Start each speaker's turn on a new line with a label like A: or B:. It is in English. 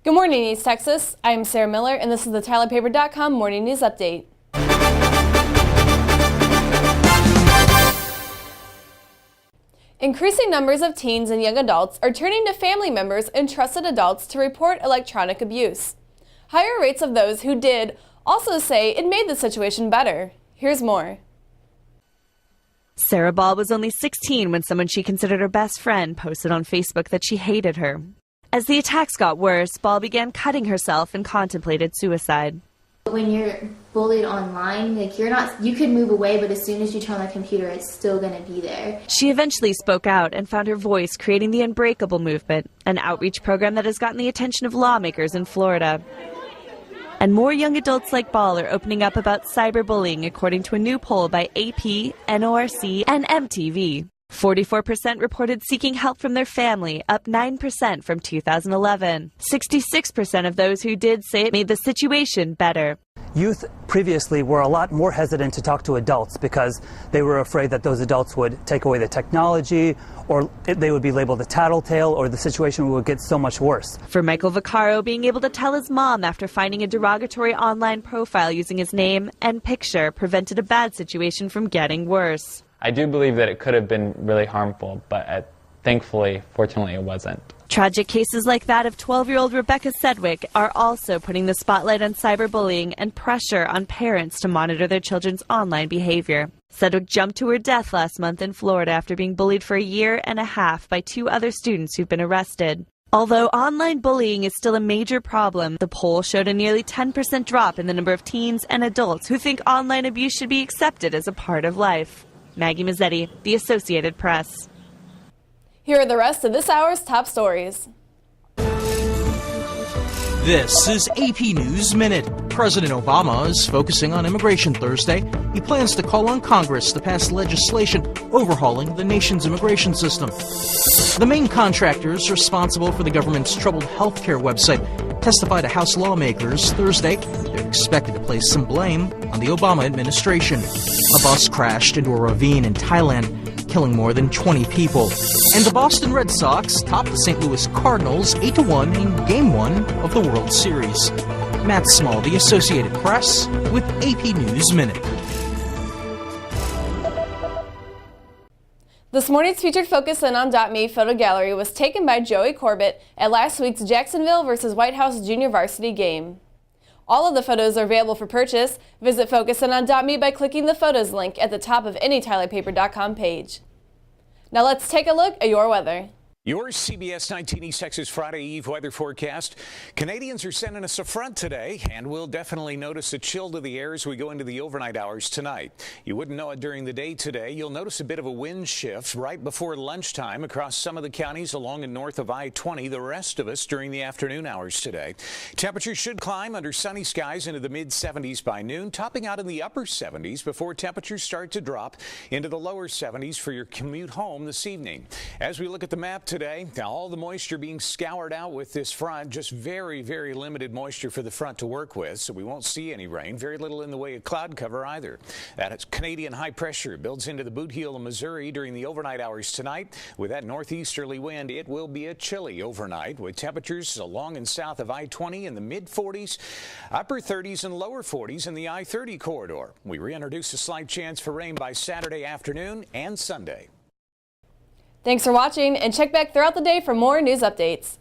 A: Good morning, East Texas. I am Sarah Miller, and this is the TylerPaper.com Morning News Update. Increasing numbers of teens and young adults are turning to family members and trusted adults to report electronic abuse. Higher rates of those who did also say it made the situation better. Here's more.
B: Sarah Ball was only 16 when someone she considered her best friend posted on Facebook that she hated her. As the attacks got worse, Ball began cutting herself and contemplated suicide.
C: When you're bullied online, you could move away, but as soon as you turn on the computer, it's still going to be there.
B: She eventually spoke out and found her voice creating the Unbreakable movement, an outreach program that has gotten the attention of lawmakers in Florida. And more young adults like Ball are opening up about cyberbullying, according to a new poll by AP, NORC, and MTV. 44% reported seeking help from their family, up 9% from 2011. 66% of those who did say it made the situation better.
D: Youth previously were a lot more hesitant to talk to adults because they were afraid that those adults would take away the technology, or they would be labeled a tattletale, or the situation would get so much worse.
B: For Michael Vaccaro, being able to tell his mom after finding a derogatory online profile using his name and picture prevented a bad situation from getting worse.
E: I do believe that it could have been really harmful, but fortunately, it wasn't.
B: Tragic cases like that of 12-year-old Rebecca Sedgwick are also putting the spotlight on cyberbullying and pressure on parents to monitor their children's online behavior. Sedgwick jumped to her death last month in Florida after being bullied for a year and a half by 2 other students who've been arrested. Although online bullying is still a major problem, the poll showed a nearly 10% drop in the number of teens and adults who think online abuse should be accepted as a part of life. Maggie Mazzetti, The Associated Press.
A: Here are the rest of this hour's top stories.
F: This is AP News Minute. President Obama is focusing on immigration Thursday. He plans to call on Congress to pass legislation overhauling the nation's immigration system. The main contractors responsible for the government's troubled healthcare website testified to House lawmakers Thursday. They're expected to place some blame on the Obama administration. A bus crashed into a ravine in Thailand, killing more than 20 people. And the Boston Red Sox topped the St. Louis Cardinals 8-1 in Game 1 of the World Series. Matt Small, The Associated Press, with AP News Minute.
A: This morning's featured Focusin On Me photo gallery was taken by Joey Corbett at last week's Jacksonville versus White House Junior Varsity game. All of the photos are available for purchase. Visit Focusin On Me by clicking the photos link at the top of any TylerPaper.com page. Now let's take a look at your weather.
G: Your CBS 19 East Texas Friday Eve weather forecast. Canadians are sending us a front today, and we'll definitely notice a chill to the air as we go into the overnight hours tonight. You wouldn't know it during the day today. You'll notice a bit of a wind shift right before lunchtime across some of the counties along and north of I-20. The rest of us during the afternoon hours today. Temperatures should climb under sunny skies into the mid-70s by noon, topping out in the upper 70s before temperatures start to drop into the lower 70s for your commute home this evening. As we look at the map today, now all the moisture being scoured out with this front, just very, very limited moisture for the front to work with, so we won't see any rain. Very little in the way of cloud cover either. That Canadian high pressure builds into the boot heel of Missouri during the overnight hours tonight. With that northeasterly wind, it will be a chilly overnight with temperatures along and south of I-20 in the mid-40s, upper 30s and lower 40s in the I-30 corridor. We reintroduce a slight chance for rain by Saturday afternoon and Sunday.
A: Thanks for watching, and check back throughout the day for more news updates.